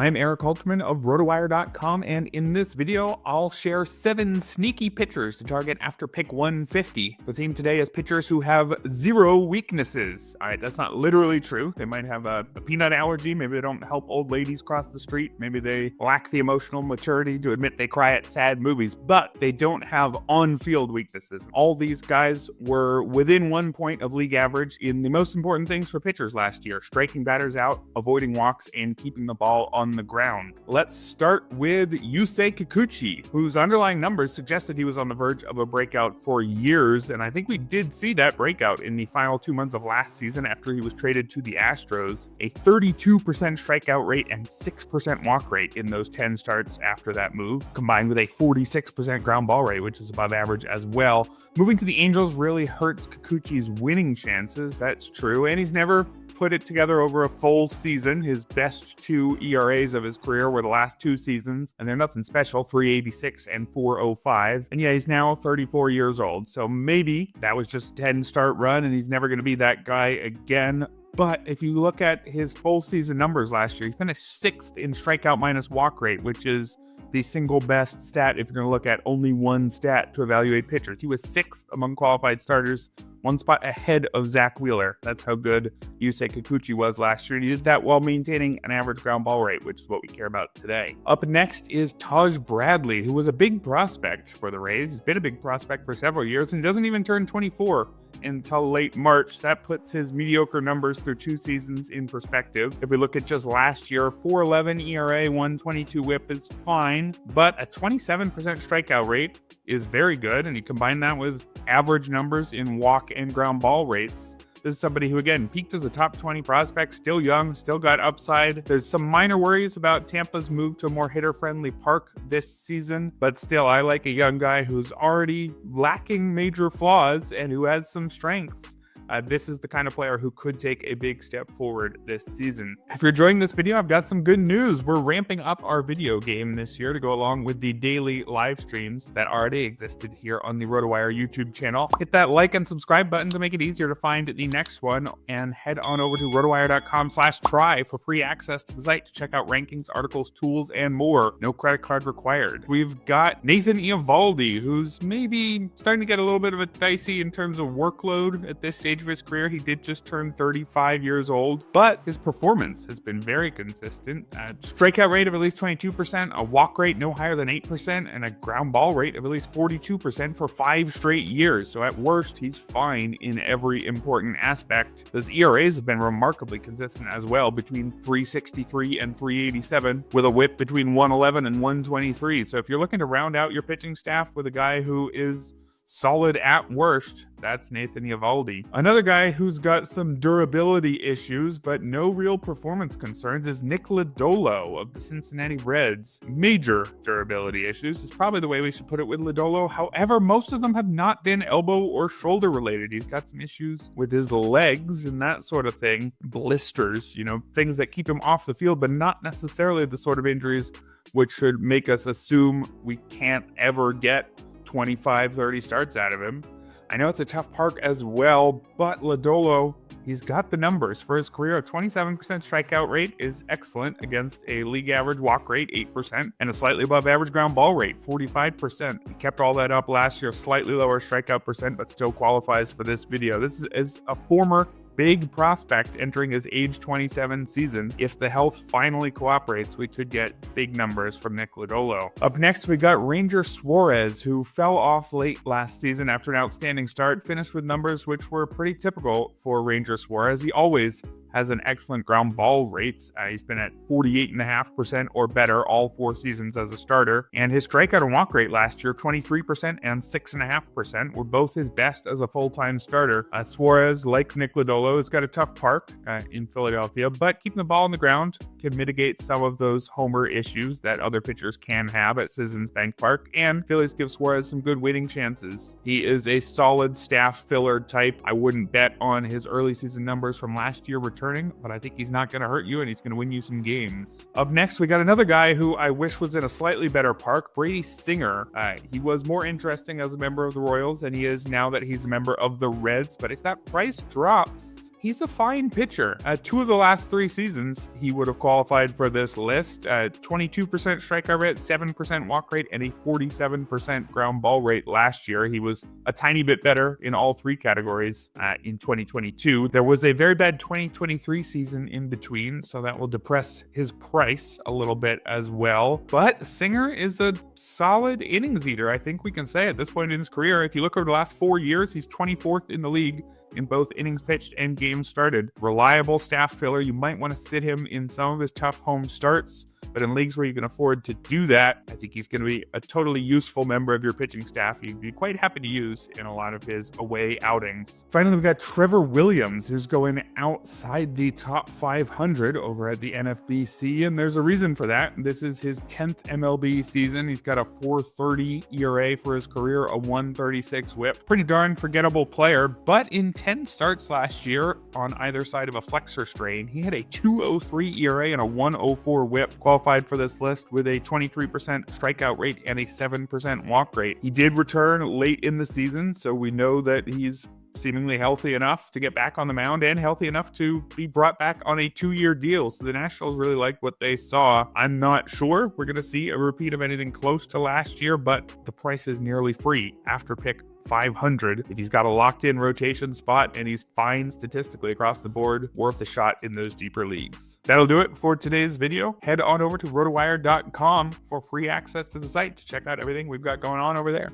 I'm Erik Halterman of RotoWire.com, and in this video, I'll share 7 sneaky pitchers to target after pick 150. The theme today is pitchers who have 0 weaknesses. All right, that's not literally true. They might have a peanut allergy. Maybe they don't help old ladies cross the street. Maybe they lack the emotional maturity to admit they cry at sad movies, but they don't have on-field weaknesses. All these guys were within 1 point of league average in the most important things for pitchers last year: striking batters out, avoiding walks, and keeping the ball on the ground. Let's start with Yusei Kikuchi, whose underlying numbers suggested he was on the verge of a breakout for years, and I think we did see that breakout in the final 2 months of last season after he was traded to the Astros. A 32% strikeout rate and 6% walk rate in those 10 starts after that move, combined with a 46% ground ball rate, which is above average as well. Moving to the Angels really hurts Kikuchi's winning chances, that's true, and he's never put it together over a full season. His best 2 ERAs of his career were the last 2 seasons, and they're nothing special, 3.86 and 4.05. And yeah, he's now 34 years old, so maybe that was just a 10-start run and he's never going to be that guy again. But if you look at his full season numbers last year, he finished 6th in strikeout minus walk rate, which is the single best stat if you're going to look at only one stat to evaluate pitchers. He was 6th among qualified starters, 1 spot ahead of Zach Wheeler. That's how good Yusei Kikuchi was last year, and he did that while maintaining an average ground ball rate, which is what we care about today. Up next is Taj Bradley, who was a big prospect for the Rays. He's been a big prospect for several years and doesn't even turn 24 until late March. That puts his mediocre numbers through 2 seasons in perspective. If we look at just last year, 4.11 ERA, 1.22 WHIP is fine, but a 27% strikeout rate is very good, and you combine that with average numbers in walk and ground ball rates. This is somebody who, again, peaked as a top 20 prospect, still young, still got upside. There's some minor worries about Tampa's move to a more hitter-friendly park this season, but still, I like a young guy who's already lacking major flaws and who has some strengths. This is the kind of player who could take a big step forward this season. If you're enjoying this video, I've got some good news. We're ramping up our video game this year to go along with the daily live streams that already existed here on the RotoWire YouTube channel. Hit that like and subscribe button to make it easier to find the next one, and head on over to rotowire.com/try for free access to the site to check out rankings, articles, tools, and more. No credit card required. We've got Nathan Eovaldi, who's maybe starting to get a little bit of a dicey in terms of workload at this stage of his career. He did just turn 35 years old, but his performance has been very consistent. A strikeout rate of at least 22%, a walk rate no higher than 8%, and a ground ball rate of at least 42% for 5 straight years. So at worst, he's fine in every important aspect. His ERAs have been remarkably consistent as well, between 3.63 and 3.87, with a whip between 1.11 and 1.23. So if you're looking to round out your pitching staff with a guy who is solid at worst, that's Nathan Eovaldi. Another guy who's got some durability issues but no real performance concerns is Nick Lodolo of the Cincinnati Reds. Major durability issues is probably the way we should put it with Lodolo. However, most of them have not been elbow or shoulder related. He's got some issues with his legs and that sort of thing. Blisters, things that keep him off the field, but not necessarily the sort of injuries which should make us assume we can't ever get 25, 30 starts out of him. I know it's a tough park as well, but Lodolo, he's got the numbers. For his career, a 27% strikeout rate is excellent against a league average walk rate, 8%, and a slightly above average ground ball rate, 45%. He kept all that up last year, slightly lower strikeout percent, but still qualifies for this video. This is a former big prospect entering his age 27 season. If the health finally cooperates, we could get big numbers from Nick Lodolo. Up next, we got Ranger Suárez, who fell off late last season after an outstanding start, finished with numbers which were pretty typical for Ranger Suárez. He always has an excellent ground ball rate. He's been at 48.5% or better all 4 seasons as a starter, and his strikeout and walk rate last year, 23% and 6.5%, were both his best as a full-time starter. Suárez, like Nick Lodolo, has got a tough park in Philadelphia, but keeping the ball on the ground can mitigate some of those homer issues that other pitchers can have at Citizens Bank Park, and Phillies give Suárez some good winning chances. He is a solid staff filler type. I wouldn't bet on his early season numbers from last year returning, but I think he's not going to hurt you and he's going to win you some games. Up next, we got another guy who I wish was in a slightly better park, Brady Singer. He was more interesting as a member of the Royals than he is now that he's a member of the Reds, but if that price drops, he's a fine pitcher. 2 of the last 3 seasons, he would have qualified for this list. 22% strikeout rate, 7% walk rate, and a 47% ground ball rate last year. He was a tiny bit better in all 3 categories in 2022. There was a very bad 2023 season in between, so that will depress his price a little bit as well. But Singer is a solid innings eater, I think we can say at this point in his career. If you look over the last 4 years, he's 24th in the league in both innings pitched and games started. Reliable staff filler. You might want to sit him in some of his tough home starts, but in leagues where you can afford to do that, I think he's going to be a totally useful member of your pitching staff. You'd be quite happy to use in a lot of his away outings. Finally, we've got Trevor Williams, who's going outside the top 500 over at the NFBC, and there's a reason for that. This is his 10th MLB season. He's got a 4.30 ERA for his career, a 1.36 whip. Pretty darn forgettable player, but in 10 starts last year on either side of a flexor strain, he had a 2.03 ERA and a 1.04 whip. Qualified for this list with a 23% strikeout rate and a 7% walk rate. He did return late in the season, so we know that he's seemingly healthy enough to get back on the mound and healthy enough to be brought back on a 2-year deal. So the Nationals really liked what they saw. I'm not sure we're going to see a repeat of anything close to last year, but the price is nearly free after pick 500. If he's got a locked-in rotation spot and he's fine statistically across the board, worth a shot in those deeper leagues. That'll do it for today's video. Head on over to RotoWire.com for free access to the site to check out everything we've got going on over there.